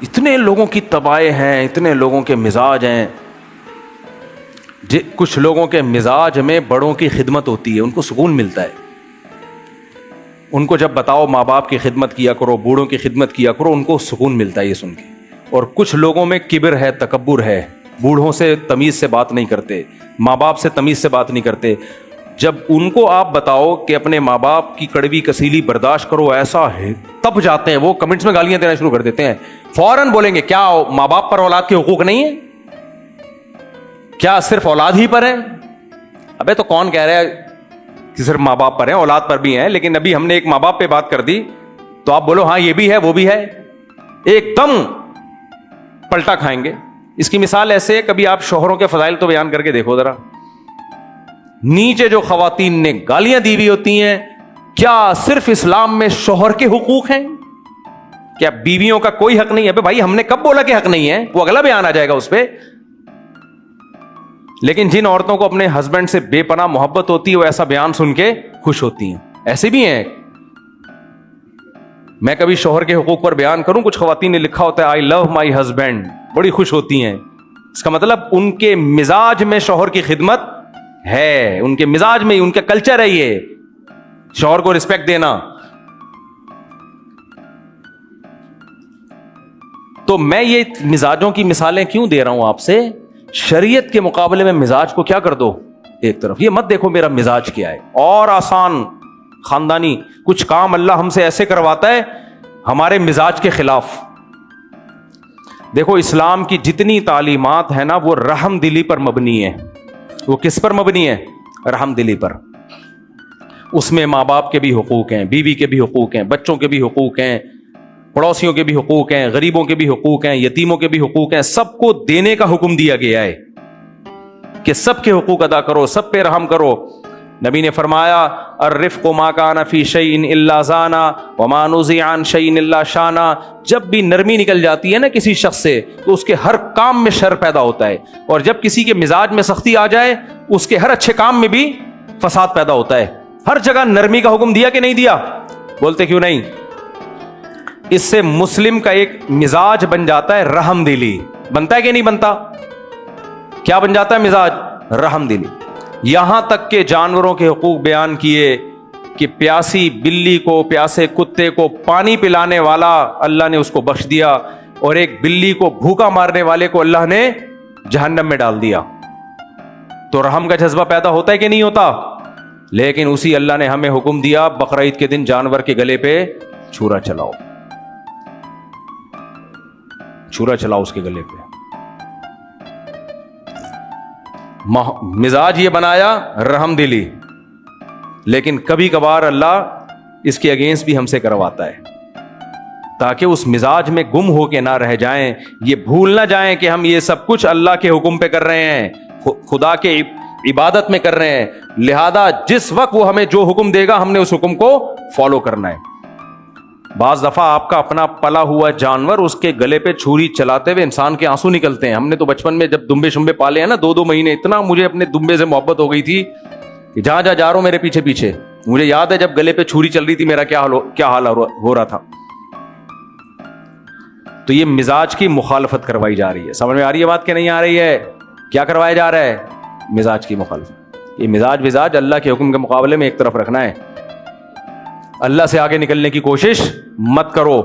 इतने लोगों की तबाह हैं, इतने लोगों के मिजाज हैं। कुछ लोगों के मिजाज में बड़ों की खिदमत होती है, उनको सुकून मिलता है। उनको जब बताओ माँ बाप की खिदमत किया करो, बूढ़ों की खिदमत किया करो, उनको सुकून मिलता है ये सुन के। और कुछ लोगों में किब्र है, तकब्बुर है, बूढ़ों से तमीज़ से बात नहीं करते, माँ बाप से तमीज़ से बात नहीं करते। जब उनको आप बताओ कि अपने माँ बाप की कड़वी कसीली बर्दाश्त करो, ऐसा है, तब जाते हैं वो कमेंट्स में गालियां देना शुरू कर देते हैं। फौरन बोलेंगे क्या माँ बाप पर औलाद के हुकूक नहीं है? क्या सिर्फ औलाद ही पर है? अबे तो कौन कह रहा है कि सिर्फ माँ बाप पर है, औलाद पर भी है। लेकिन अभी हमने एक माँ बाप पे बात कर दी तो आप बोलो हाँ ये भी है वो भी है, एकदम पलटा खाएंगे। इसकी मिसाल ऐसे है, कभी आप शौहरों के फजाइल तो बयान करके देखो जरा। नीचे जो खवातीन ने गालियां दी हुई होती हैं, क्या सिर्फ इस्लाम में शौहर के हुकूक हैं? क्या बीवियों का कोई हक नहीं है? भाई हमने कब बोला कि हक नहीं है? वो अगला बयान आ जाएगा उस पर। लेकिन जिन औरतों को अपने हस्बैंड से बेपनाह मोहब्बत होती है वो ऐसा बयान सुन के खुश होती हैं। ऐसे भी हैं। मैं कभी शौहर के हुकूक पर बयान करूं, कुछ खवातीन ने लिखा होता है आई लव माई हस्बैंड, बड़ी खुश होती हैं। इसका मतलब उनके मिजाज में शौहर की खिदमत है, उनके मिजाज में, उनका कल्चर है ये, शौहर को रिस्पेक्ट देना। तो मैं ये मिजाजों की मिसालें क्यों दे रहा हूं आपसे? शरीयत के मुकाबले में मिजाज को क्या कर दो एक तरफ, ये मत देखो मेरा मिजाज क्या है। और आसान खानदानी कुछ काम अल्लाह हमसे ऐसे करवाता है हमारे मिजाज के खिलाफ। देखो इस्लाम की जितनी तालीमात है ना वो रहम दिली पर मबनी है। वो किस पर मबनी है? रहम दिली पर। उसमें माँ बाप के भी हुकूक हैं, बीवी के भी हुकूक हैं, बच्चों के भी हुकूक हैं, पड़ोसियों के भी हुकूक हैं, गरीबों के भी हुकूक हैं, यतीमों के भी हुकूक हैं। सबको देने का हुक्म दिया गया है कि सबके हुकूक अदा करो, सब पे रहम करो। नबी ने फरमाया अर्रिफ़्क़ु मा काना फ़ी शैइन इल्ला ज़ाना व मा नुज़िअ अन शैइन इल्ला शाना। जब भी नरमी निकल जाती है ना किसी शख्स से तो उसके हर काम में शर पैदा होता है, और जब किसी के मिजाज में सख्ती आ जाए उसके हर अच्छे काम में भी फसाद पैदा होता है। हर जगह नरमी का हुक्म दिया कि नहीं दिया? बोलते क्यों नहीं? इससे मुस्लिम का एक मिजाज बन जाता है रहमदिली। बनता है कि नहीं बनता? क्या बन जाता है मिजाज? रहमदिली। यहां तक के जानवरों के हुकूक बयान किए कि प्यासी बिल्ली को, प्यासे कुत्ते को पानी पिलाने वाला अल्लाह ने उसको बख्श दिया, और एक बिल्ली को भूखा मारने वाले को अल्लाह ने जहन्नम में डाल दिया। तो रहम का जज्बा पैदा होता है कि नहीं होता? लेकिन उसी अल्लाह ने हमें हुक्म दिया बकरा ईद के दिन जानवर के गले पे छुरा चलाओ, छुरा चलाओ उसके गले पे। मिजाज ये बनाया रहमदिली, लेकिन कभी कभार अल्लाह इसके अगेंस्ट भी हमसे करवाता है ताकि उस मिजाज में गुम होके ना रह जाएं, ये भूल ना जाएं कि हम ये सब कुछ अल्लाह के हुक्म पे कर रहे हैं, खुदा के इबादत में कर रहे हैं। लिहाजा जिस वक्त वो हमें जो हुक्म देगा हमने उस हुक्म को फॉलो करना है। बाज दफा आपका अपना पला हुआ जानवर, उसके गले पे छुरी चलाते हुए इंसान के आंसू निकलते हैं। हमने तो बचपन में जब दुम्बे शुम्बे पाले हैं ना, 2-2 महीने, इतना मुझे अपने दुम्बे से मोहब्बत हो गई थी कि जहां जहां जा रहा हूं मेरे पीछे पीछे। मुझे याद है जब गले पे छुरी चल रही थी मेरा क्या हाल हो रहा था। तो ये मिजाज की मुखालफत करवाई जा रही है। समझ में आ रही है बात कि नहीं आ रही है? क्या करवाया जा रहा है? मिजाज की मुखालफत। ये मिजाज अल्लाह के हुक्म के मुकाबले में एक तरफ रखना है। अल्लाह से आगे निकलने की कोशिश मत करो।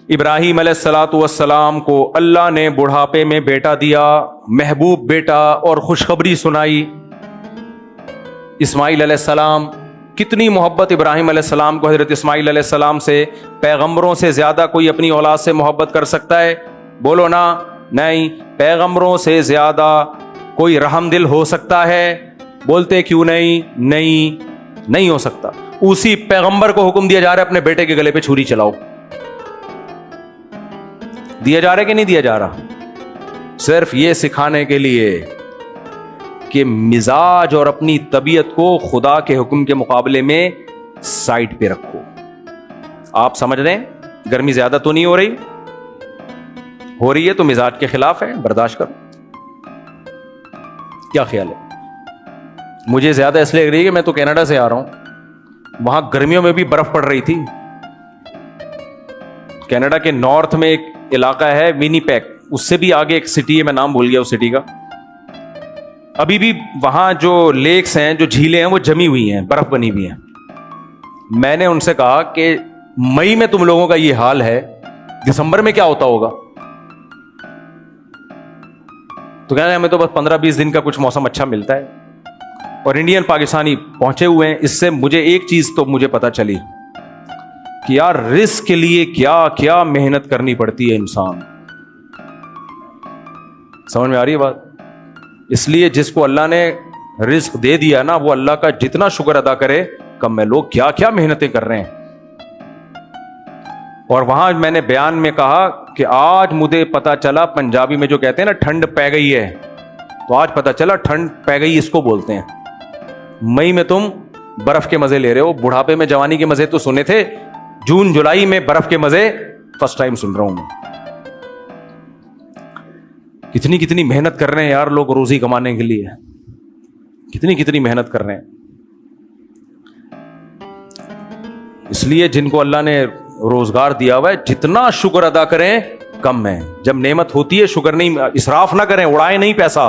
इब्राहीम अलैहिस्सलाम को अल्लाह ने बुढ़ापे में बेटा दिया, महबूब बेटा, और खुशखबरी सुनाई। इस्माइल अलैहिस्सलाम, कितनी मोहब्बत इब्राहीम अलैहिस्सलाम को हजरत इस्माइल अलैहिस्सलाम से। पैगंबरों से ज्यादा कोई अपनी औलाद से मोहब्बत कर सकता है? बोलो ना। नहीं। पैगंबरों से ज्यादा कोई रहमदिल हो सकता है? बोलते क्यों नहीं? नहीं हो सकता। उसी पैगंबर को हुक्म दिया जा रहा है अपने बेटे के गले पे छुरी चलाओ। दिया जा रहा है कि नहीं दिया जा रहा? सिर्फ ये सिखाने के लिए कि मिजाज और अपनी तबीयत को खुदा के हुक्म के मुकाबले में साइड पे रखो। आप समझ रहे हैं? गर्मी ज्यादा तो नहीं हो रही? हो रही है तो मिजाज के खिलाफ है, बर्दाश्त करो। क्या ख्याल है? मुझे ज्यादा इसलिए लग रही है कि मैं तो कनाडा से आ रहा हूं, वहां गर्मियों में भी बर्फ पड़ रही थी। कनाडा के नॉर्थ में एक इलाका है विनीपेग, उससे भी आगे एक सिटी है, मैं नाम भूल गया उस सिटी का। अभी भी वहां जो लेक्स हैं, जो झीलें हैं, वो जमी हुई हैं, बर्फ बनी हुई हैं। मैंने उनसे कहा कि मई में तुम लोगों का ये हाल है, दिसंबर में क्या होता होगा? तो कहना हमें तो बस 15-20 दिन का कुछ मौसम अच्छा मिलता है। और इंडियन पाकिस्तानी पहुंचे हुए हैं। इससे मुझे एक चीज तो मुझे पता चली कि यार रिस्क के लिए क्या क्या मेहनत करनी पड़ती है इंसान। समझ में आ रही है बात? इसलिए जिसको अल्लाह ने रिस्क दे दिया ना, वो अल्लाह का जितना शुक्र अदा करे कम है। लोग क्या क्या मेहनतें कर रहे हैं। और वहां मैंने बयान में कहा कि आज मुझे पता चला, पंजाबी में जो कहते हैं ना ठंड पै गई है, तो आज पता चला ठंड पै गई इसको बोलते हैं। मई में तुम बर्फ के मजे ले रहे हो, बुढ़ापे में जवानी के मजे तो सुने थे, जून जुलाई में बर्फ के मजे फर्स्ट टाइम सुन रहा हूं मैं। कितनी कितनी मेहनत कर रहे हैं यार लोग रोजी कमाने के लिए, कितनी कितनी मेहनत कर रहे हैं। इसलिए जिनको अल्लाह ने रोजगार दिया हुआ है, जितना शुक्र अदा करें कम है। जब नेमत होती है शुक्र नहीं, इसराफ ना करें, उड़ाए नहीं पैसा।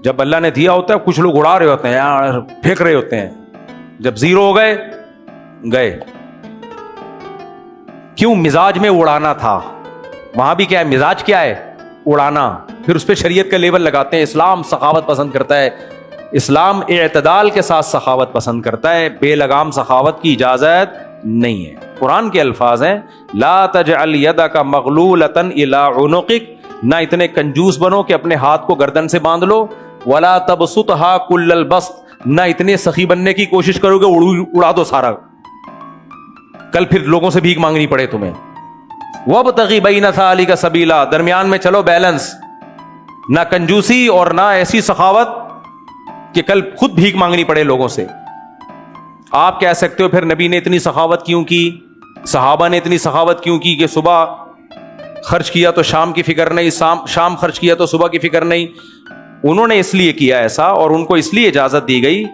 जब अल्लाह ने दिया होता है, कुछ लोग उड़ा रहे होते हैं यार, फेंक रहे होते हैं। जब जीरो हो गए गए। क्यों? मिजाज में उड़ाना था। वहां भी क्या है, मिजाज क्या है? उड़ाना। फिर उस पर शरीयत का लेबल लगाते हैं। इस्लाम सखावत पसंद करता है, इस्लाम इअ्तदाल के साथ सखावत पसंद करता है, बेलगाम सखावत की इजाजत नहीं है। कुरान के अल्फाज हैं, ला तजअल यदका मगलूलतन इला उनुकिक, ना इतने कंजूस बनो कि अपने हाथ को गर्दन से बांध लो, वला तबसुतहा कुल्लल बस्त, ना इतने सखी बनने की कोशिश करोगे उड़ा दो सारा, कल फिर लोगों से भीख मांगनी पड़े तुम्हें। वब्तगी बैन ज़ालिका सबीला, दरमियान में चलो, बैलेंस, ना कंजूसी और ना ऐसी सखावत कि कल खुद भीख मांगनी पड़े लोगों से। आप कह सकते हो फिर नबी ने इतनी सखावत क्यों की, सहाबा ने इतनी सखावत क्यों की कि सुबह खर्च किया तो शाम की फिक्र नहीं, शाम खर्च किया तो सुबह की फिक्र नहीं। उन्होंने इसलिए किया ऐसा, और उनको इसलिए इजाजत दी गई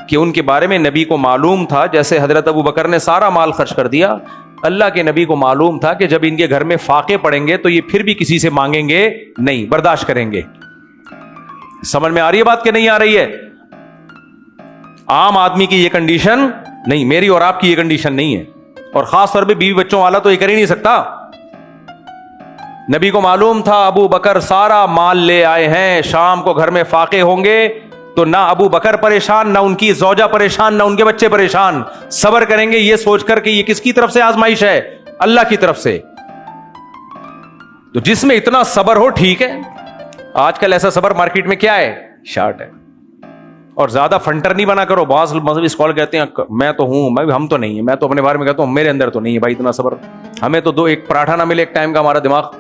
कि उनके बारे में नबी को मालूम था। जैसे हजरत अबू बकर ने सारा माल खर्च कर दिया, अल्लाह के नबी को मालूम था कि जब इनके घर में फाके पड़ेंगे तो ये फिर भी किसी से मांगेंगे नहीं, बर्दाश्त करेंगे। समझ में आ रही है बात कि नहीं आ रही है? आम आदमी की ये कंडीशन नहीं, मेरी और आपकी ये कंडीशन नहीं है। और खास तौर पे बीवी बच्चों वाला तो ये कर ही नहीं सकता। नबी को मालूम था अबू बकर सारा माल ले आए हैं, शाम को घर में फाके होंगे तो ना अबू बकर परेशान, ना उनकी ज़ौजा परेशान, ना उनके बच्चे परेशान, सब्र करेंगे ये सोचकर कि ये किसकी तरफ से आजमाइश है? अल्लाह की तरफ से। तो जिसमें इतना सब्र हो ठीक है। आजकल ऐसा सब्र मार्केट में क्या है? शार्ट है। और ज्यादा फंटर नहीं बना करो। बहुत मजहबी स्कॉलर कहते हैं मैं तो हूं, हम तो नहीं है। मैं तो अपने बारे में कहता हूं मेरे अंदर तो नहीं है भाई इतना सब्र। हमें तो एक पराठा ना मिले एक टाइम का, हमारा दिमाग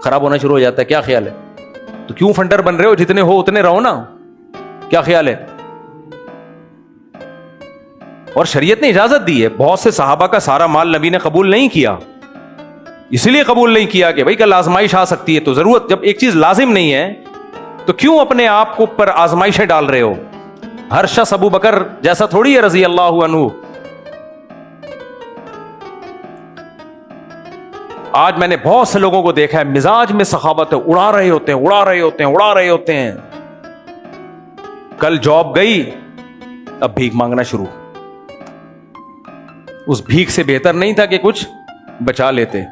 खराब होना शुरू हो जाता है। क्या ख्याल है? तो क्यों फंटर बन रहे हो? जितने हो उतने रहो ना। क्या ख्याल है? और शरीयत ने इजाजत दी है। बहुत से सहाबा का सारा माल नबी ने कबूल नहीं किया, इसलिए कबूल नहीं किया कि भाई कल आजमाइश आ सकती है। तो जरूरत, जब एक चीज लाजिम नहीं है तो क्यों अपने आप को पर आजमाइशें डाल रहे हो? हर शख्स अबू बकर जैसा थोड़ी है रजी अल्लाह अन्हु। आज मैंने बहुत से लोगों को देखा है मिजाज में सखावत है, उड़ा रहे होते हैं, उड़ा रहे होते हैं, उड़ा रहे होते हैं। कल जॉब गई, अब भीख मांगना शुरू। उस भीख से बेहतर नहीं था कि कुछ बचा लेते।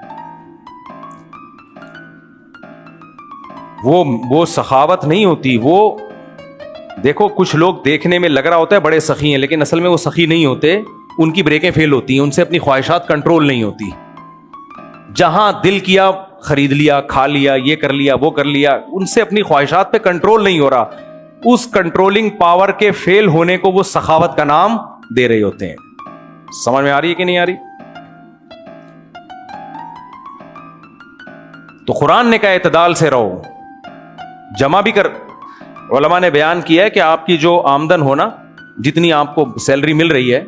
वो सखावत नहीं होती। वो देखो, कुछ लोग देखने में लग रहा होता है बड़े सखी हैं, लेकिन असल में वो सखी नहीं होते। उनकी ब्रेकें फेल होती हैं, उनसे अपनी ख्वाहिशात कंट्रोल नहीं होती। जहां दिल किया खरीद लिया, खा लिया, ये कर लिया, वो कर लिया, उनसे अपनी ख्वाहिशात पे कंट्रोल नहीं हो रहा। उस कंट्रोलिंग पावर के फेल होने को वो सखावत का नाम दे रहे होते हैं। समझ में आ रही है कि नहीं आ रही? तो कुरान ने कहा इत्तदाल से रहो, जमा भी कर। उलमा ने बयान किया है कि आपकी जो आमदन हो ना, जितनी आपको सैलरी मिल रही है,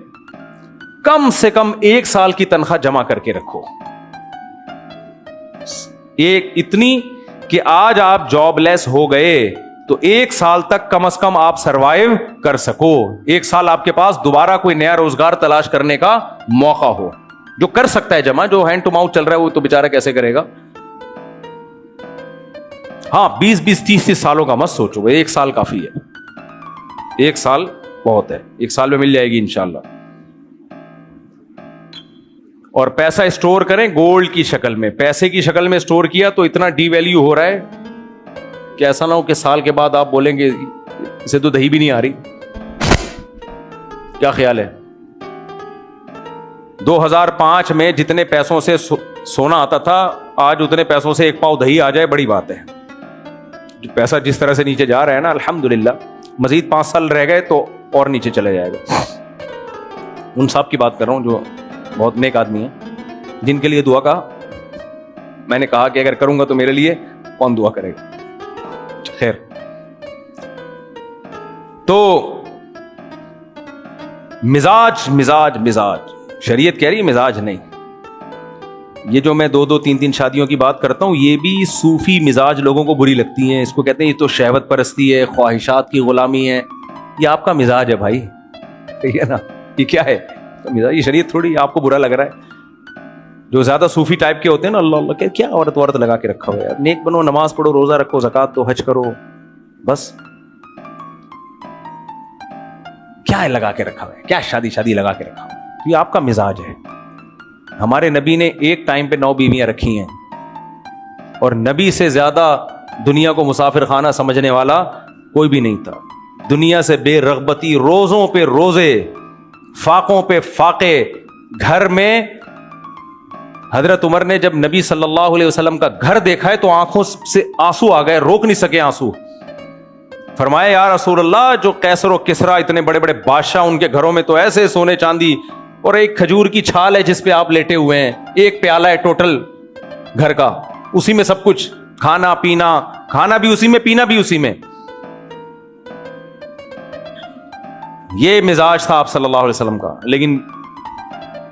कम से कम 1 साल की तनख्वाह जमा करके रखो। एक इतनी कि आज आप जॉबलेस हो गए तो 1 साल तक कम से कम आप सरवाइव कर सको। 1 साल आपके पास दोबारा कोई नया रोजगार तलाश करने का मौका हो। जो कर सकता है जमा, जो हैंड टू माउथ चल रहा है वो तो बेचारा कैसे करेगा। हाँ 20-20, 30-30 सालों का मत सोचो भाई, 1 साल काफी है, 1 साल बहुत है, 1 साल में मिल जाएगी इंशाल्लाह। और पैसा स्टोर करें गोल्ड की शक्ल में, पैसे की शक्ल में स्टोर किया तो इतना डीवैल्यू हो रहा है कि ऐसा ना हो कि साल के बाद आप बोलेंगे इसे तो दही भी नहीं आ रही। क्या ख्याल है? 2005 में जितने पैसों से सोना आता था, आज उतने पैसों से 1 पाव दही आ जाए बड़ी बात है। जो पैसा जिस तरह से नीचे जा रहा है ना, अल्हम्दुलिल्लाह, मजीद 5 साल रह गए तो और नीचे चले जाएगा। उन साहब की बात कर रहा हूं जो बहुत नेक आदमी है, जिनके लिए दुआ कहा। मैंने कहा कि अगर करूंगा तो मेरे लिए कौन दुआ करेगा। खैर, तो मिजाज मिजाज मिजाज, शरीयत कह रही है मिजाज नहीं। ये जो मैं 2-2, 3-3 शादियों की बात करता हूं, ये भी सूफी मिजाज लोगों को बुरी लगती हैं। इसको कहते हैं ये तो शहवत परस्ती है, ख्वाहिशात की गुलामी है। ये आपका मिजाज है भाई, ठीक है ना? ये क्या है? तो मिजाज, ये शरीयत थोड़ी। आपको बुरा लग रहा है, जो ज्यादा सूफी टाइप के होते हैं ना, अल्लाह अल्लाह क्या औरत लगा के रखा हुआ है यार। नेक बनो, नमाज पढ़ो, रोजा रखो, ज़कात दो, हज करो, बस। क्या है लगा के रखा हुआ है? क्या शादी लगा के रखा हुआ है? ये आपका मिजाज है। हमारे नबी ने एक टाइम पे 9 बीवियां रखी हैं, और नबी से ज्यादा दुनिया को मुसाफिर खाना समझने वाला कोई भी नहीं था। दुनिया से बेरगबती, रोजों पे रोजे, फाकों पे फाके। घर में हजरत उमर ने जब नबी सल्लल्लाहु अलैहि वसल्लम का घर देखा है तो आंखों से आंसू आ गए, रोक नहीं सके आंसू। फरमाया या रसूल अल्लाह, जो कैसर और किसरा इतने बड़े बड़े बादशाह, उनके घरों में तो ऐसे सोने चांदी, और एक खजूर की छाल है जिस पे आप लेटे हुए हैं, एक प्याला है टोटल घर का, उसी में सब कुछ, खाना पीना, खाना भी उसी में, पीना भी उसी में। ये मिजाज था आप सल्लल्लाहु अलैहि वसल्लम का। लेकिन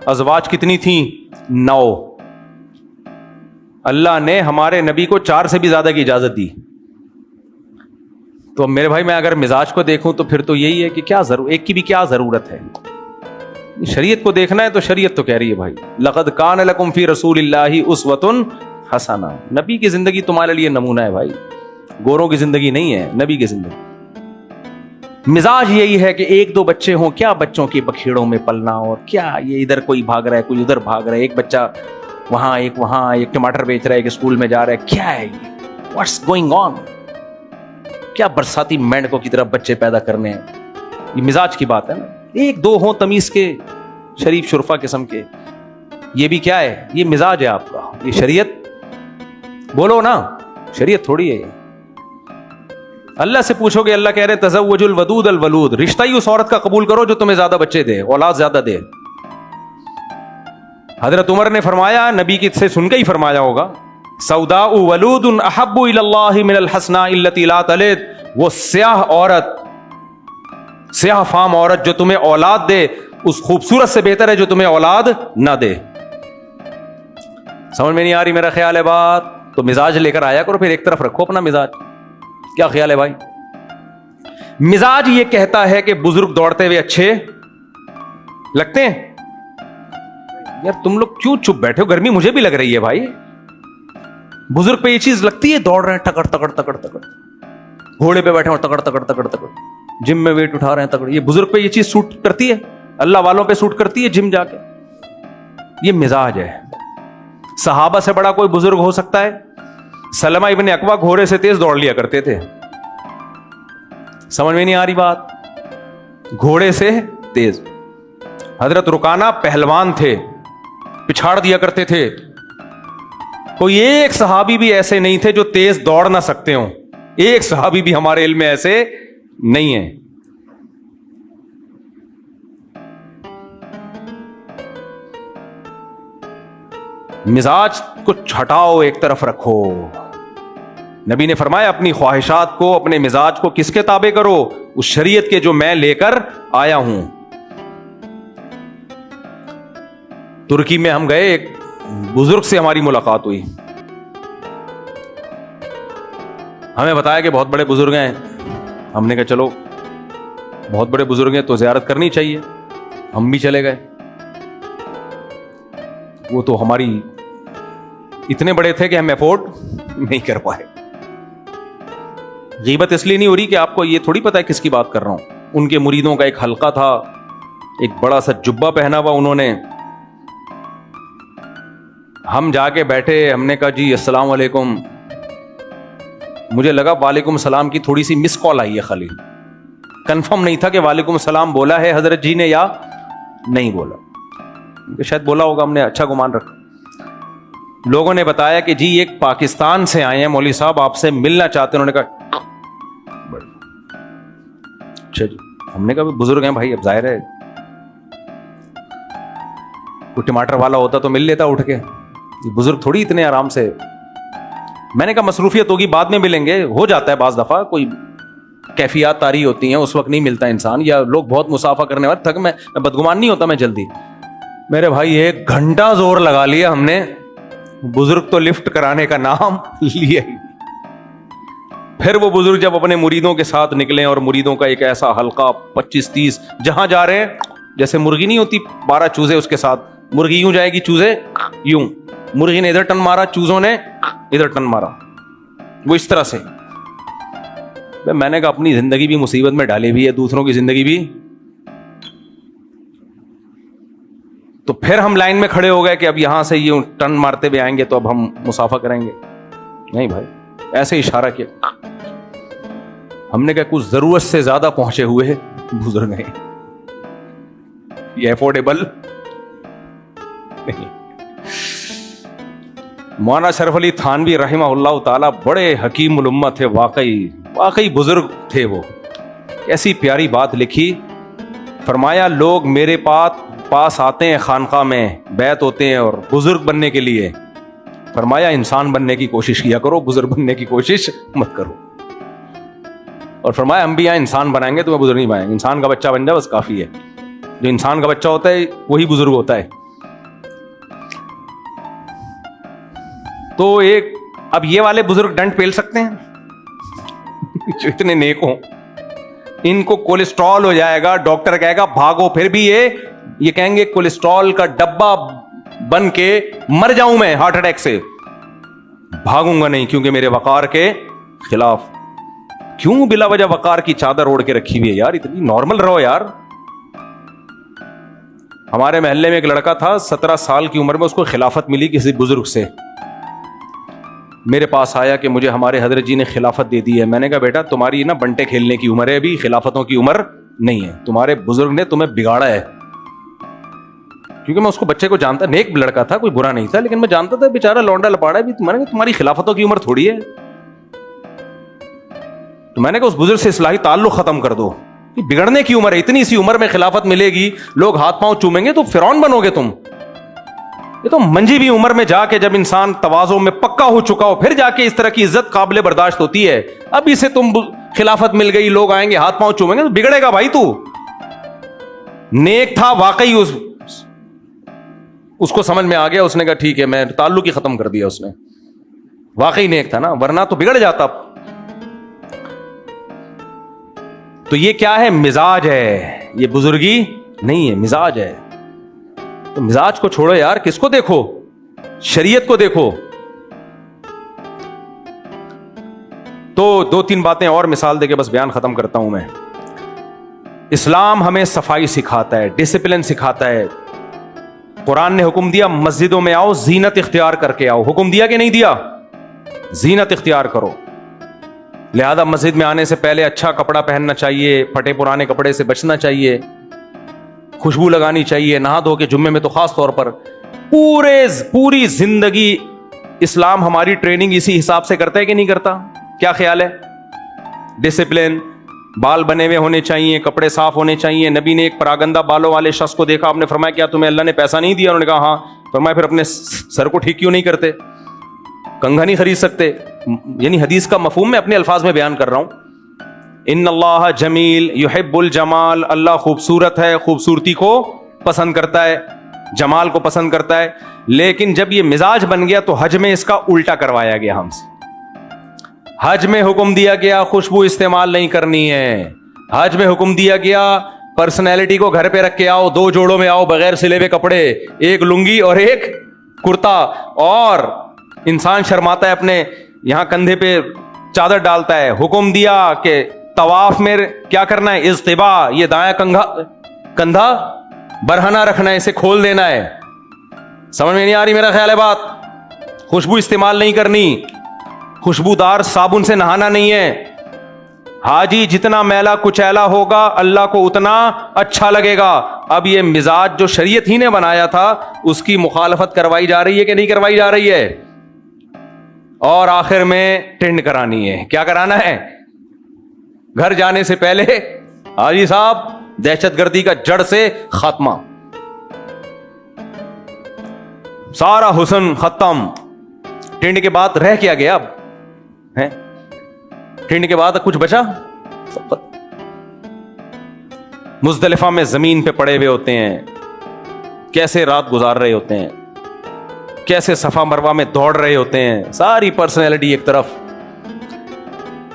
अज़वाज कितनी थी? 9। अल्लाह ने हमारे नबी को 4 से भी ज्यादा की इजाजत दी। तो मेरे भाई, मैं अगर मिजाज को देखूं तो फिर तो यही है कि क्या जरूर, एक की भी क्या जरूरत है। शरीयत को देखना है तो शरीयत तो कह रही है भाई, लक़द कान लकुम फी रसूलिल्लाहि उस्वतुन हसना। नबी की जिंदगी तुम्हारे लिए नमूना है भाई, गोरों की जिंदगी नहीं है, नबी की जिंदगी। मिजाज यही है कि 1-2 बच्चे हों, क्या बच्चों की बखेड़ों में पलना, और क्या ये इधर कोई भाग रहा है, कोई उधर भाग रहा है, एक बच्चा वहां, एक वहां, एक टमाटर बेच रहा है, एक स्कूल में जा रहा है। क्या है ये? What's going on? क्या बरसाती मेंढकों की तरह बच्चे पैदा करने हैं? ये मिजाज की बात है ना। 1-2 हों तमीज के, शरीफ शुरफा किस्म के, ये भी क्या है? ये मिजाज है आपका। ये शरीयत बोलो ना, शरीयत थोड़ी है। अल्लाह से पूछोगे, अल्लाह कह रहे तज़व्वजुल वदूद अल वलूद, रिश्ता ही उस औरत का कबूल करो जो तुम्हें ज्यादा बच्चे दे, औलाद ज्यादा दे। हजरत उमर ने फरमाया, नबी की से सुनकर ही फरमाया होगा, सौदाउ वलूदुन अहब्बु इलल्लाहि मिनल हसना इल्लती ला तलिद। वो स्याह औरत, स्याह फाम औरत जो तुम्हें औलाद दे, उस खूबसूरत से बेहतर है जो तुम्हें औलाद ना दे। समझ में नहीं आ रही मेरा ख्याल है बात? तो मिजाज लेकर आया करो, फिर एक तरफ रखो अपना मिजाज। क्या ख्याल है भाई? मिजाज ये कहता है कि बुजुर्ग दौड़ते हुए अच्छे लगते हैं। यार तुम लोग क्यों चुप बैठे हो? गर्मी मुझे भी लग रही है भाई। बुजुर्ग पे ये चीज लगती है, दौड़ रहे हैं तकड़ तकड़ तकड़ तकड़, घोड़े पे बैठे हो तकड़ तकड़ तकड़ तकड़, जिम में वेट उठा रहे हैं तकड़। ये बुजुर्ग पे ये चीज सूट करती है? अल्लाह वालों पे सूट करती है जिम जाके? ये मिजाज है। सहाबा से बड़ा कोई बुजुर्ग हो सकता है? सलमा इब्ने अकवा घोड़े से तेज दौड़ लिया करते थे। समझ में नहीं आ रही बात? घोड़े से तेज। हजरत रुकाना पहलवान थे, पिछाड़ दिया करते थे। कोई एक सहाबी भी ऐसे नहीं थे जो तेज दौड़ ना सकते हो। एक सहाबी भी हमारे इल्म में ऐसे नहीं है। मिजाज को हटाओ, एक तरफ रखो। नबी ने फरमाया, अपनी ख्वाहिशात को, अपने मिजाज को किसके ताबे करो? उस शरीयत के जो मैं लेकर आया हूं। तुर्की में हम गए, एक बुजुर्ग से हमारी मुलाकात हुई। हमें बताया कि बहुत बड़े बुजुर्ग हैं। हमने कहा चलो बहुत बड़े बुजुर्ग हैं तो ज़ियारत करनी चाहिए। हम भी चले गए। वो तो हमारी इतने बड़े थे कि हम अफोर्ड नहीं कर पाए। गीबत इसलिए नहीं हो रही कि आपको ये थोड़ी पता है किसकी बात कर रहा हूं। उनके मुरीदों का एक हल्का था, एक बड़ा सा जुब्बा पहना हुआ उन्होंने। हम जाके बैठे, हमने कहा जी अस्सलाम वालेकुम। मुझे लगा वालेकुम सलाम की थोड़ी सी मिस कॉल आई है, खाली कंफर्म नहीं था कि वालेकुम सलाम बोला है हजरत जी ने या नहीं बोला। शायद बोला होगा, हमने अच्छा गुमान रखा। लोगों ने बताया कि जी एक पाकिस्तान से आए हैं मौलवी साहब, आपसे मिलना चाहते हैं। उन्होंने कहा अच्छा जी। हमने कहा बुजुर्ग हैं भाई, अब जाहिर है कोई टमाटर वाला होता तो मिल लेता उठ के, बुजुर्ग थोड़ी इतने आराम से। मैंने कहा मसरूफियत होगी, बाद में मिलेंगे, हो जाता है बाज दफा, कोई कैफियत तारी होती हैं, उस वक्त नहीं मिलता इंसान, या लोग बहुत मुसाफा करने वाले थक। मैं बदगुमान नहीं होता मैं जल्दी। मेरे भाई 1 घंटा जोर लगा लिया हमने, बुजुर्ग तो लिफ्ट कराने का नाम लिया ही। फिर वो बुजुर्ग जब अपने मुरीदों के साथ निकले, और मुरीदों का एक ऐसा हल्का 25-30, जहां जा रहे हैं जैसे मुर्गी नहीं होती 12 चूजे उसके साथ, मुर्गी यूं जाएगी, चूजे यूं, मुर्गी ने इधर टन मारा, चूजों ने इधर टन मारा, वो इस तरह से। मैंने कहा अपनी जिंदगी भी मुसीबत में डाली हुई है, दूसरों की जिंदगी भी। तो फिर हम लाइन में खड़े हो गए कि अब यहां से ये टन मारते हुए आएंगे तो अब हम मुसाफा करेंगे। नहीं भाई, ऐसे इशारा किया। हमने कहा कुछ जरूरत से ज्यादा पहुंचे हुए बुजुर्ग हैं, ये अफोर्डेबल नहीं। मौलाना शरफ अली थानवी रहमहुल्लाह ताला बड़े हकीम उल उम्मत थे, वाकई बुजुर्ग थे वो। ऐसी प्यारी बात लिखी, फरमाया लोग मेरे पास आते हैं खानका में, बैत होते हैं और बुजुर्ग बनने के लिए। फरमाया इंसान बनने की कोशिश किया करो, बुजुर्ग बनने की कोशिश मत करो। और फरमाया हम भी यहाँ इंसान बनाएंगे, तुम्हें बुजुर्ग नहीं बनाएंगे। इंसान का बच्चा बन जाए बस काफी है। जो इंसान का बच्चा होता है वही बुजुर्ग होता है। तो एक अब ये वाले बुजुर्ग डंड पेल सकते हैं जो इतने नेक हो, इनको कोलेस्ट्रॉल हो जाएगा, डॉक्टर कहेगा भागो, फिर भी ये कहेंगे कोलेस्ट्रॉल का डब्बा बन के मर जाऊं मैं हार्ट अटैक से, भागूंगा नहीं, क्योंकि मेरे वकार के खिलाफ। क्यों बिला वजह वकार की चादर ओढ़ के रखी हुई है यार, इतनी नॉर्मल रहो यार। हमारे मोहल्ले में एक लड़का था, 17 साल की उम्र में उसको खिलाफत मिली किसी बुजुर्ग से। मेरे पास आया कि मुझे हमारे हजरत जी ने खिलाफत दे दी है। मैंने कहा बेटा तुम्हारी ना बंटे खेलने की उम्र है, अभी खिलाफतों की उम्र नहीं है, तुम्हारे बुजुर्ग ने तुम्हें बिगाड़ा है। क्योंकि मैं उसको बच्चे को जानता, नेक लड़का था, कोई बुरा नहीं था, लेकिन मैं जानता था बेचारा लौंडा लपाड़ा है। मैंने कहा तुम्हारी खिलाफतों की उम्र थोड़ी है। तो मैंने कहा उस बुजुर्ग से इस्लाही ताल्लुक खत्म कर दो, कि बिगड़ने की उम्र है, इतनी सी उम्र में खिलाफत मिलेगी, लोग हाथ पांव चूमेंगे तो फिरौन बनोगे तुम। ये तो मंजी भी उम्र में जाके जब इंसान तवाज़ो में पक्का हो चुका हो, फिर जाके इस तरह की इज्जत काबिल बर्दाश्त होती है। अब इसे तुम खिलाफत मिल गई, लोग आएंगे हाथ पांव चूमेंगे तो बिगड़ेगा भाई। तू नेक था वाकई, उसको समझ में आ गया, उसने कहा ठीक है, मैं ताल्लुक ही खत्म कर दिया। उसने वाकई नेक था ना, वरना तो बिगड़ जाता। तो ये क्या है? मिजाज है, ये बुजुर्गी नहीं है, मिजाज है। तो मिजाज को छोड़ो यार, किसको देखो? शरीयत को देखो। तो 2-3 बातें और मिसाल देके बस बयान खत्म करता हूं मैं। इस्लाम हमें सफाई सिखाता है, डिसिप्लिन सिखाता है। कुरान ने हुक्म दिया मस्जिदों में आओ, जीनत इख्तियार करके आओ। हुक्म दिया कि नहीं दिया? जीनत इख्तियार करो। लिहाजा मस्जिद में आने से पहले अच्छा कपड़ा पहनना चाहिए, फटे पुराने कपड़े से बचना चाहिए, खुशबू लगानी चाहिए, नहा धो के, जुम्मे में तो खास तौर पर। पूरी जिंदगी इस्लाम हमारी ट्रेनिंग इसी हिसाब से करता है कि नहीं करता? क्या ख्याल है? डिसिप्लिन, बाल बने हुए होने चाहिए, कपड़े साफ होने चाहिए। नबी ने एक परागंदा बालों वाले शख्स को देखा, आपने फरमाया क्या तुम्हें अल्लाह ने पैसा नहीं दिया? उन्होंने कहा हाँ। फरमाया फिर अपने सर को ठीक क्यों नहीं करते? कंघा नहीं खरीद सकते? यानी हदीस का मफहूम मैं अपने अल्फाज में बयान कर रहा हूं। इन्नल्लाह जमील युहिब्बुल जमाल, अल्लाह खूबसूरत है, खूबसूरती को पसंद करता है, जमाल को पसंद करता है। लेकिन जब ये मिजाज बन गया तो हज में इसका उल्टा करवाया गया हमसे। हज में हुक्म दिया गया खुशबू इस्तेमाल नहीं करनी है। हज में हुक्म दिया गया पर्सनैलिटी को घर पे रख के आओ, 2 जोड़ों में आओ, बगैर सिले हुए कपड़े, एक लुंगी और एक कुर्ता, और इंसान शर्माता है, अपने यहां कंधे पे चादर डालता है। हुक्म दिया कि तवाफ में क्या करना है, इज्तिबा, ये दाया कंधा बरहना रखना है, इसे खोल देना है। समझ में नहीं आ रही मेरा ख्याल है बात। खुशबू इस्तेमाल नहीं करनी, खुशबूदार साबुन से नहाना नहीं है। हाजी जितना मैला कुचैला होगा अल्लाह को उतना अच्छा लगेगा। अब ये मिजाज जो शरीयत ही ने बनाया था उसकी मुखालफत करवाई जा रही है कि नहीं करवाई जा रही है। और आखिर में टेंड करानी है। क्या कराना है? घर जाने से पहले हाजी साहब दहशतगर्दी का जड़ से खात्मा, सारा हुस्न खत्म। टेंड के बाद रह क्या गया अब है? टेंड के बाद कुछ बचा? मुज़दलिफा में जमीन पे पड़े हुए होते हैं, कैसे रात गुजार रहे होते हैं, कैसे सफा मरवा में दौड़ रहे होते हैं, सारी पर्सनैलिटी एक तरफ।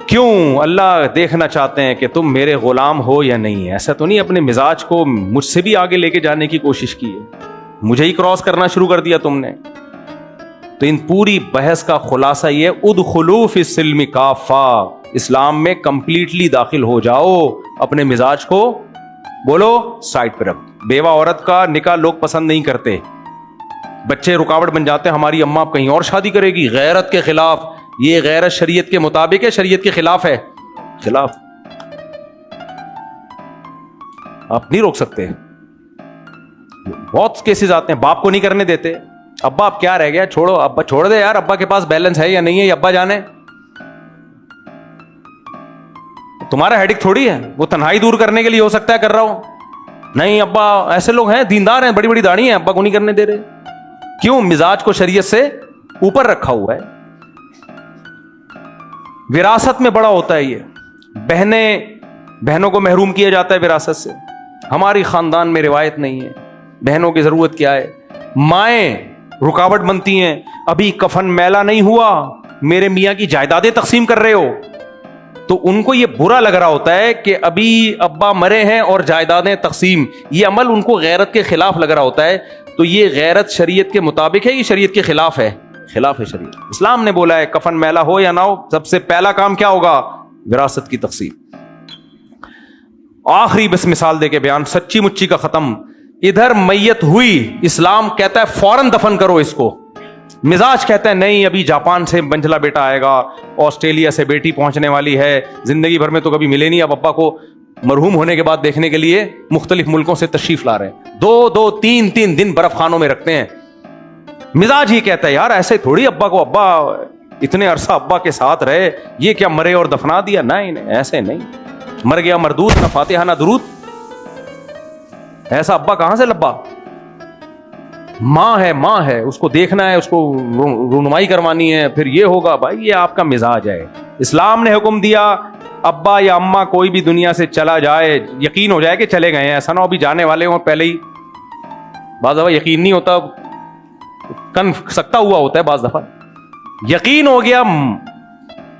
क्यों? अल्लाह देखना चाहते हैं कि तुम मेरे गुलाम हो या नहीं। ऐसा तो नहीं अपने मिजाज को मुझसे भी आगे लेके जाने की कोशिश की है, मुझे ही क्रॉस करना शुरू कर दिया तुमने। तो इन पूरी बहस का खुलासा ये, उदखुलू फिस्सिल्मि काफा, इस्लाम में कंप्लीटली दाखिल हो जाओ। अपने मिजाज को बोलो साइड पर रख। बेवा औरत का निकाह लोग पसंद नहीं करते, बच्चे रुकावट बन जाते हैं, हमारी अम्मा कहीं और शादी करेगी, गैरत के खिलाफ। ये गैरत शरीयत के मुताबिक है, शरीयत के खिलाफ है, खिलाफ। आप नहीं रोक सकते। बहुत केसेस आते हैं, बाप को नहीं करने देते। अब्बा अब क्या रह गया, छोड़ो, अब्बा छोड़ दे यार, अब्बा के पास बैलेंस है या नहीं है, अब्बा जाने। तुम्हारा हेडिक थोड़ी है, वो तन्हाई दूर करने के लिए हो सकता है कर रहा हो। नहीं अब्बा, ऐसे लोग हैं दीनदार हैं, बड़ी बड़ी दाढ़ी हैं, अब्बा को नहीं करने दे रहे। क्यों? मिजाज को शरीयत से ऊपर रखा हुआ है। विरासत में बड़ा होता है ये। बहनों को महरूम किया जाता है विरासत से। हमारी खानदान में रिवायत नहीं है, बहनों की जरूरत क्या है। माएं रुकावट बनती हैं, अभी कफन मैला नहीं हुआ, मेरे मियां की जायदादें तकसीम कर रहे हो। तो उनको ये बुरा लग रहा होता है कि अभी अब्बा मरे हैं और जायदादें तकसीम। ये अमल उनको गैरत के खिलाफ लग रहा होता है। तो ये गैरत शरीयत के मुताबिक है, ये शरीयत के खिलाफ है, खिलाफ है शरीयत। इस्लाम ने बोला है कफन मैला हो या ना हो, सबसे पहला काम क्या होगा? विरासत की तकसीम। आखिरी बस मिसाल देके बयान सच्ची मुच्ची का खत्म। इधर मैयत हुई, इस्लाम कहता है फौरन दफन करो इसको। मिजाज कहता है नहीं, अभी जापान से मंझला बेटा आएगा, ऑस्ट्रेलिया से बेटी पहुंचने वाली है, जिंदगी भर में तो कभी मिले नहीं, अब अब्बा को मरहूम होने के बाद देखने के लिए मुख्तलिफ मुल्कों से तशरीफ ला रहे हैं। 2-2, 3-3 दिन बर्फ खानों में रखते हैं। मिजाज ही कहता है यार ऐसे थोड़ी अब्बा को, अब्बा इतने अरसा अब्बा के साथ रहे, ये क्या मरे और दफना दिया? नहीं नहीं, ऐसे नहीं। मर गया मरदूद, ना फातिहा ना दुरूद, ऐसा अब्बा कहां से लब्बा? माँ है, उसको देखना है, उसको रुनुमाई करवानी है, फिर ये होगा। भाई ये आपका मिजाज है। इस्लाम ने हुक्म दिया अब्बा या अम्मा कोई भी दुनिया से चला जाए, यकीन हो जाए कि चले गए हैं, ऐसा ना हो अभी जाने वाले हो पहले ही। बाज़ दफा यकीन नहीं होता, कन सकता हुआ होता है, बाज़ दफा यकीन हो गया,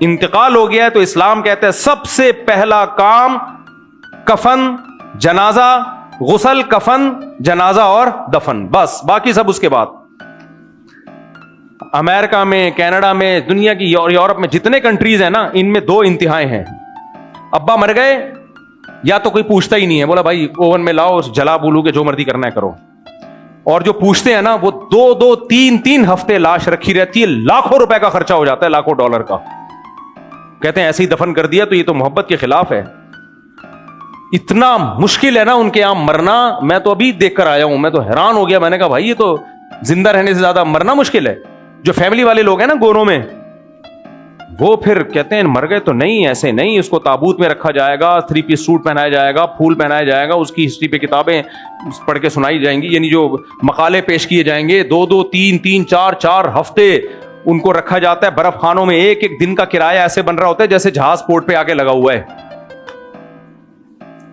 इंतकाल हो गया है। तो इस्लाम कहता है सबसे पहला काम कफन, जनाजा, गुसल, कफन, जनाजा और दफन, बस। बाकी सब उसके बाद। अमेरिका में, कनाडा में, दुनिया की यूरोप में जितने कंट्रीज हैं ना, इनमें 2 इंतहाएं हैं। अब्बा मर गए, या तो कोई पूछता ही नहीं है, बोला भाई ओवन में लाओ, जला बुलू के जो मर्जी करना है करो। और जो पूछते हैं ना, वो 2-2, 3-3 हफ्ते लाश रखी रहती है, लाखों रुपए का खर्चा हो जाता है, लाखों डॉलर का। कहते हैं ऐसे ही दफन कर दिया, तो ये तो मोहब्बत के खिलाफ है। इतना मुश्किल है ना उनके यहां मरना। मैं तो अभी देख कर आया हूं, मैं तो हैरान हो गया। मैंने कहा भाई ये तो जिंदा रहने से ज्यादा मरना मुश्किल है। जो फैमिली वाले लोग हैं ना गोरों में, वो फिर कहते हैं मर गए तो नहीं, ऐसे नहीं, उसको ताबूत में रखा जाएगा, 3 पीस सूट पहनाया जाएगा, फूल पहनाया जाएगा, उसकी हिस्ट्री पे किताबें पढ़ के सुनाई जाएंगी, यानी जो मकाले पेश किए जाएंगे। 2-2, 3-3, 4-4 हफ्ते उनको रखा जाता है बर्फ खानों में। एक एक दिन का किराया ऐसे बन रहा होता है जैसे जहाज पोर्ट पे आके लगा हुआ है।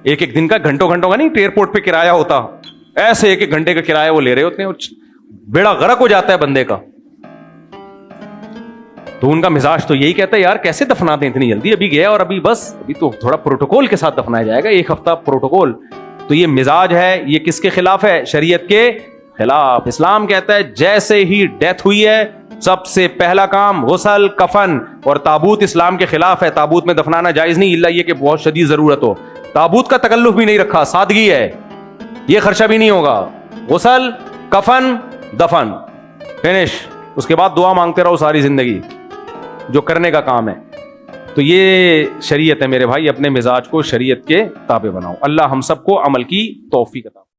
एक एक दिन का, घंटों घंटों का नहीं, एयरपोर्ट पे किराया होता, ऐसे एक एक घंटे का किराया वो ले रहे होते हैं। बेड़ा गर्क हो जाता है बंदे का। तो उनका मिजाज तो यही कहता है यार कैसे दफना दें इतनी जल्दी, अभी गया और अभी बस, अभी तो थोड़ा प्रोटोकॉल के साथ दफनाया जाएगा, 1 हफ्ता प्रोटोकॉल। तो ये मिजाज है, ये किसके खिलाफ है? शरीयत के खिलाफ। इस्लाम कहता है जैसे ही डेथ हुई है सबसे पहला काम गुसल, कफन और ताबूत इस्लाम के खिलाफ है। ताबूत में दफनाना जायज नहीं, इल्ला ये कि बहुत शदीद जरूरत हो। ताबूत का तकल्लुफ भी नहीं रखा, सादगी है, ये खर्चा भी नहीं होगा। गुसल, कफन, दफन, फिनिश। उसके बाद दुआ मांगते रहो सारी जिंदगी, जो करने का काम है। तो ये शरीयत है मेरे भाई, अपने मिजाज को शरीयत के ताबे बनाओ। अल्लाह हम सबको अमल की तौफीक अता